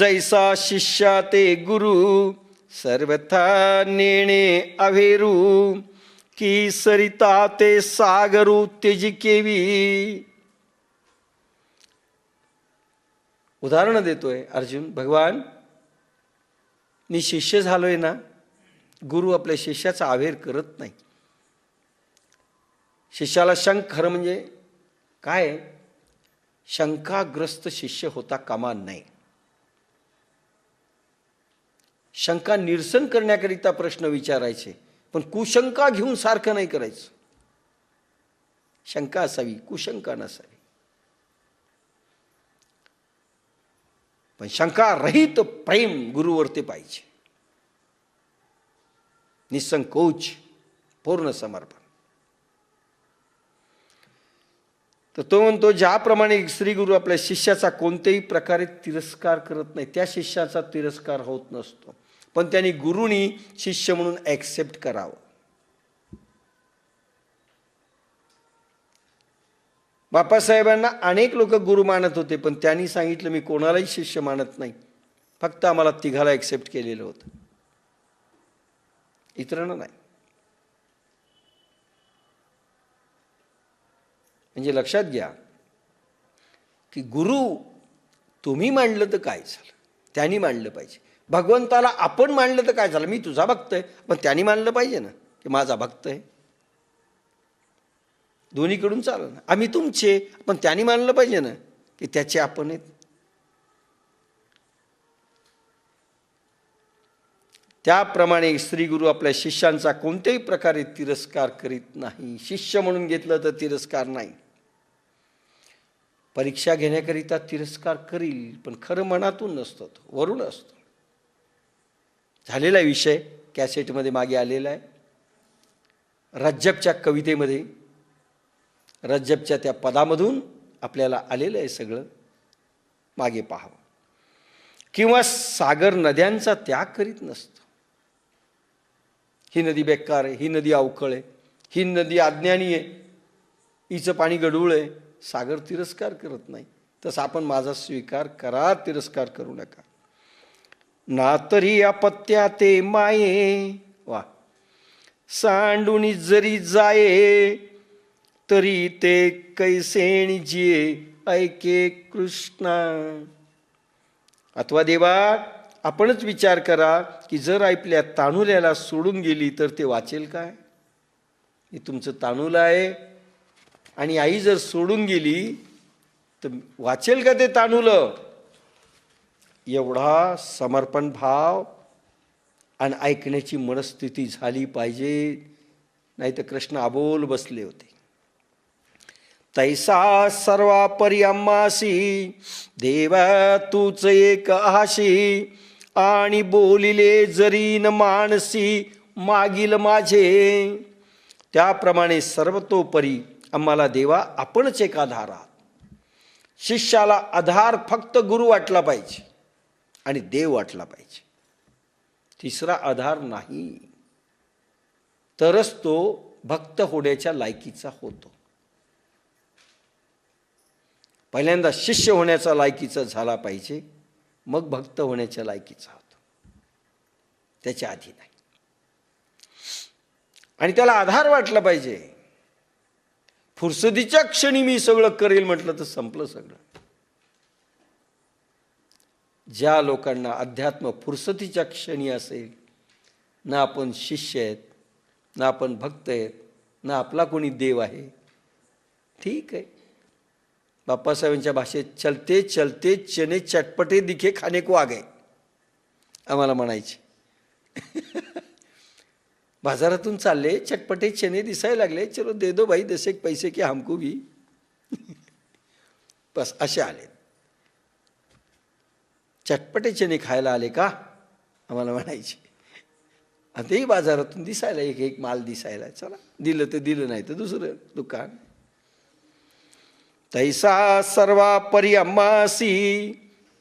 जैसा शिष्या ते गुरु सर्वथा नेणे अभेरू की सरिता ते सागरू तेजी केवी. उदाहरण देतोय अर्जुन. भगवान मी शिष्य झालोय ना, गुरु आपल्या शिष्याचा अवेर करत नाही. शिष्याला खरं म्हणजे काय, शंकाग्रस्त शिष्य होता कामा नये. शंका निरसन करण्याकरिता प्रश्न विचारायचे, पण कुशंका घेऊन सारखं नाही करायचं. शंका असावी, कुशंका नसावी. पण शंका रहित प्रेम गुरुवरती पाहिजे. निसंकोच पूर्ण समर्पण. तर तो म्हणतो, ज्याप्रमाणे श्री गुरु आपल्या शिष्याचा कोणत्याही प्रकारे तिरस्कार करत नाही, त्या शिष्याचा तिरस्कार होत नसतो, पण त्यांनी गुरुनी शिष्य म्हणून ॲक्सेप्ट करावं. बाप्पासाहेबांना अनेक लोक गुरु मानत होते, पण त्यांनी सांगितलं मी कोणालाही शिष्य मानत नाही, फक्त आम्हाला तिघाला ॲक्सेप्ट केलेलं होतं, इतरांना नाही. म्हणजे लक्षात घ्या की गुरु तुम्ही मांडलं तर काय झालं, त्यांनी मांडलं पाहिजे. भगवंताला आपण मांडलं तर काय झालं, मी तुझा भक्त आहे, पण त्यांनी मानलं पाहिजे ना की माझा भक्त आहे. दोन्हीकडून चाललं ना. आम्ही तुमचे, पण त्यांनी मानलं पाहिजे ना की त्याचे आपण आहेत. त्याप्रमाणे श्री गुरु आपल्या शिष्यांचा कोणत्याही प्रकारे तिरस्कार करीत नाही. शिष्य म्हणून घेतलं तर तिरस्कार नाही. परीक्षा घेण्याकरिता तिरस्कार करील, पण खरं मनातून नसतं, वरून असतं. झालेला विषय कॅसेटमध्ये मागे आलेला आहे. रज्जबच्या कवितेमध्ये, रज्जबच्या त्या पदामधून आपल्याला आलेलं आहे सगळं, मागे पाहावं. किंवा सागर नद्यांचा त्याग करीत नसतो. ही नदी बेकार आहे, ही नदी अवखळ आहे, ही नदी अज्ञानी आहे, हिचं पाणी गढूळ आहे. सागर तिरस्कार करत नाही. तसं आपण माझा स्वीकार करा, तिरस्कार करू नका. ना तरी अपत्या ते माये, वा सांडूनी जरी जाये, तरी ते कैसेणी जिये ऐके कृष्णा. अथवा देवा आपणच विचार करा की जर आपल्या तानुल्याला सोडून गेली तर ते वाचेल काय. हे तुमचं तानुल आहे आणि आई जर सोडून गेली तर वाचेल का ते तानुल. एवढा समर्पण भाव आणि ऐकण्याची मनस्थिती झाली पाहिजे, नाही तर कृष्ण अबोल बसले होते. तैसा सर्वापरी अम्मासी देवा तूच एक आशी, आणि बोलिले जरी न मानसी मागील माझे. त्याप्रमाणे सर्वतोपरी आम्हाला देवा आपणच एक आधार आहात. शिष्याला आधार फक्त गुरु वाटला पाहिजे आणि देव वाटला पाहिजे, तिसरा आधार नाही. तरच तो भक्त होण्याच्या लायकीचा होतो. पहिल्यांदा शिष्य होण्याचा लायकीचा झाला पाहिजे, मग भक्त होण्याच्या लायकीचा होतो, त्याच्या आधी नाही. आणि त्याला आधार वाटला पाहिजे. फुरसतीच्या क्षणी मी सगळं करेल म्हटलं तर संपलं सगळं. ज्या लोकांना अध्यात्म फुरसतीच्या क्षणी असेल, ना आपण शिष्य आहेत, ना आपण भक्त आहेत, ना आपला कोणी देव आहे, ठीक आहे. बाप्पासाहेबांच्या भाषेत चलते चलते चने चटपटे दिखे खाने को आ गए आम्हाला म्हणायचे. बाजारातून चालले, चटपटे चने दिसायला लागले, चलो दे दो भाई 10 एक पैसे की हमको भी. बस असे आले. चटपटे चने खायला आले का आम्हाला म्हणायचे. आताही बाजारातून दिसायला एक एक माल दिसायला, चला दिलं तर दिलं, नाही तर दुसरं दुकान. तैसा सर्वापरी अम्मासी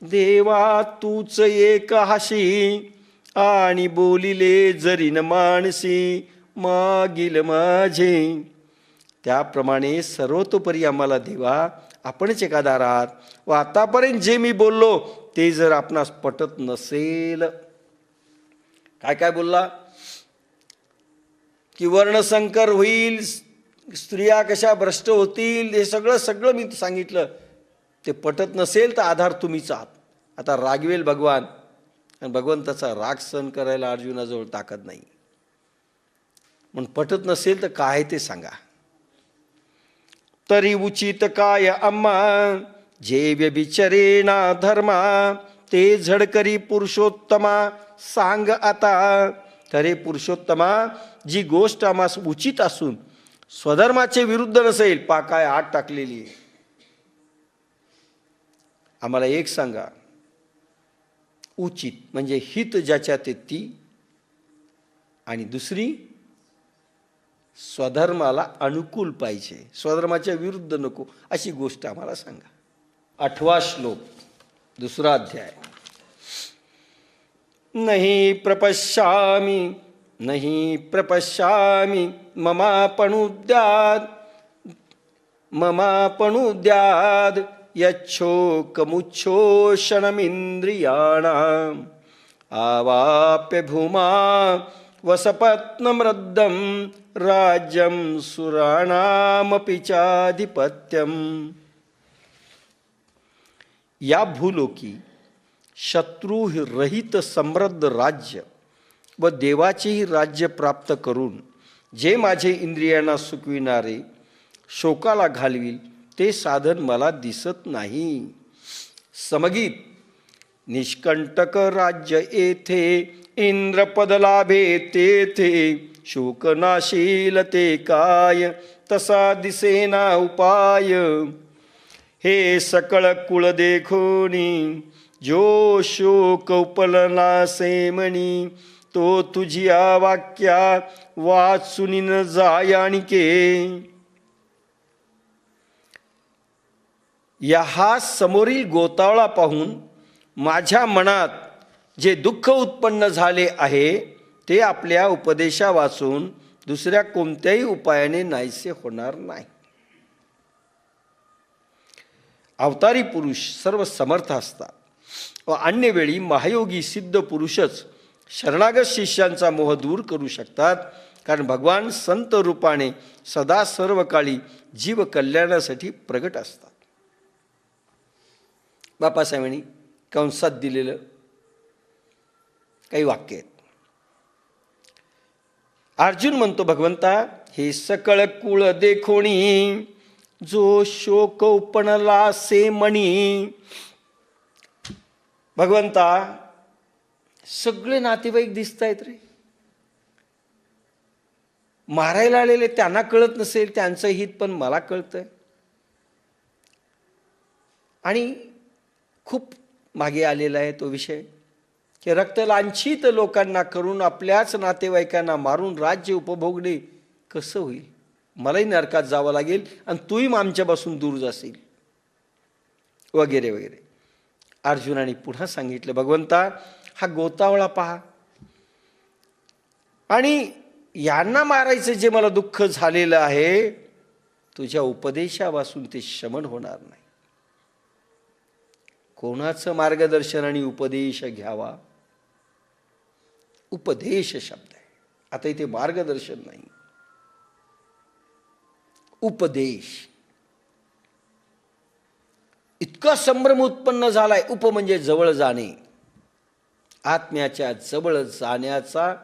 देवा तूच एक हाशी, आणि बोलिले जरी न मानसी मागील माझे. त्याप्रमाणे सर्वतोपरी आम्हाला देवा आपणच एका दारात. व आतापर्यंत जे मी बोललो ते जर आपणास पटत नसेल, काय काय बोलला की वर्णसंकर होईल, स्त्रिया कशा भ्रष्ट होतील, हे सगळं मी सांगितलं. ते पटत नसेल तर आधार तुम्हीच आहात. आता रागवेल भगवान, आणि भगवंताचा राग सहन करायला अर्जुनाजवळ ताकद नाही. म्हणून पटत नसेल तर काय ते सांगा. तरी उचित काय आम्हा, जे व्यभिचरेना धर्मा, ते झडकरी पुरुषोत्तमा सांग आता. तरे पुरुषोत्तमा, जी गोष्ट आम्हास उचित असून स्वधर्माचे विरुद्ध नसेल, काय आत टाकलेली आहे, आम्हाला एक सांगा. उचित म्हणजे हित ज्याच्यात आहे ती, आणि दुसरी स्वधर्माला अनुकूल पाहिजे, स्वधर्माच्या विरुद्ध नको, अशी गोष्ट आम्हाला सांगा. 8वा श्लोक, 2रा अध्याय. नहीं प्रपश्यामि ममापणुद्याद यच्छोकमुच्छोषणमिन्द्रियाणाम् आवाप्य भूमा वसपत्नमृद्धं राज्यं सुराणामपि चाधिपत्यम्. या भूलोकी शत्रुरहित समृद्ध राज्य व देवाचेही राज्य प्राप्त करून जे माझे इंद्रियांना सुकविणारे, शोकाला घालविल, ते साधन मला दिसत नाही. समगीत. निष्कंटक राज्य येथे, इंद्रपद लाभे तेथे, शोकनाशील ते काय, तसा दिसेना उपाय. हे सकळ कुळ देखोनी, जो शोक उपलना सेमणी, तो तुझिया वाक्या वाचुनी न जायानिके. या हा समोरील गोतावळा पाहून माझ्या मनात जे दुःख उत्पन्न झाले आहे, ते आपल्या उपदेशा वाचून दुसऱ्या कोणत्याही उपायाने नाहीसे होणार नाही. अवतारी पुरुष सर्व समर्थ असतात व अन्य वेळी महायोगी सिद्ध पुरुषच शरणागत शिष्यांचा मोह दूर करू शकतात, कारण भगवान संत रूपाने सदा सर्व काळी जीव कल्याणासाठी प्रगट असतात. बापासाहेबांनी कंसात दिलेलं काही वाक्य आहेत. अर्जुन म्हणतो भगवंता, हे सकळ कुळ देखोणी, जो शोक उपणला से मणी. भगवंता, सगळे नातेवाईक दिसत आहेत रे. मारायला आलेले त्यांना कळत नसेल त्यांचं हित, पण मला कळतंय. आणि खूप मागे आलेला आहे तो विषय की रक्तलांछित लोकांना करून आपल्याच नातेवाईकांना मारून राज्य उपभोगणे कसं होईल. मलाही नरकात जावं लागेल आणि तूही आमच्यापासून दूर जाशील, वगैरे वगैरे. अर्जुनाने पुन्हा सांगितलं, भगवंता, हा गोतावळा पहा, आणि यांना मारायचं जे मला दुःख झालेलं आहे, तुझ्या उपदेशापासून ते शमन होणार नाही. कोणाचं मार्गदर्शन आणि उपदेश घ्यावा? उपदेश शब्द आहे. आता इथे मार्गदर्शन नाही, उपदेश. इतका संभ्रम उत्पन्न झालाय. उप म्हणजे जवळ जाणे, आत्म्याच्या जवळ जाण्याचा.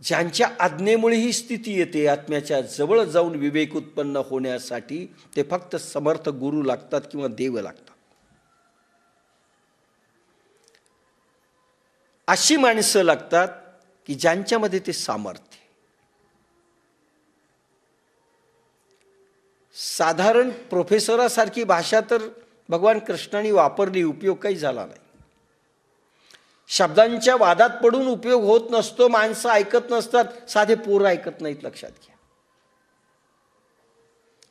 ज्यांच्या आज्ञेमुळे ही स्थिती येते, आत्म्याच्या जवळ जाऊन विवेक उत्पन्न होण्यासाठी, ते फक्त समर्थ गुरु लागतात किंवा देव लागतात. अशी माणसं लागतात की ज्यांच्यामध्ये ते सामर्थ्य. साधारण प्रोफेसरासारखी भाषा तर भगवान कृष्णाने वापरली, उपयोग काही झाला नाही. शब्दांच्या वादात पडून उपयोग होत नसतो. माणसं ऐकत नसतात, साधे पोरं ऐकत नाहीत. लक्षात घ्या.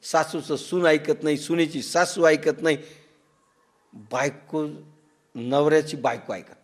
सासूचं सून ऐकत नाही, सुनेची सासू ऐकत नाही, बायको नवऱ्याची बायको ऐकत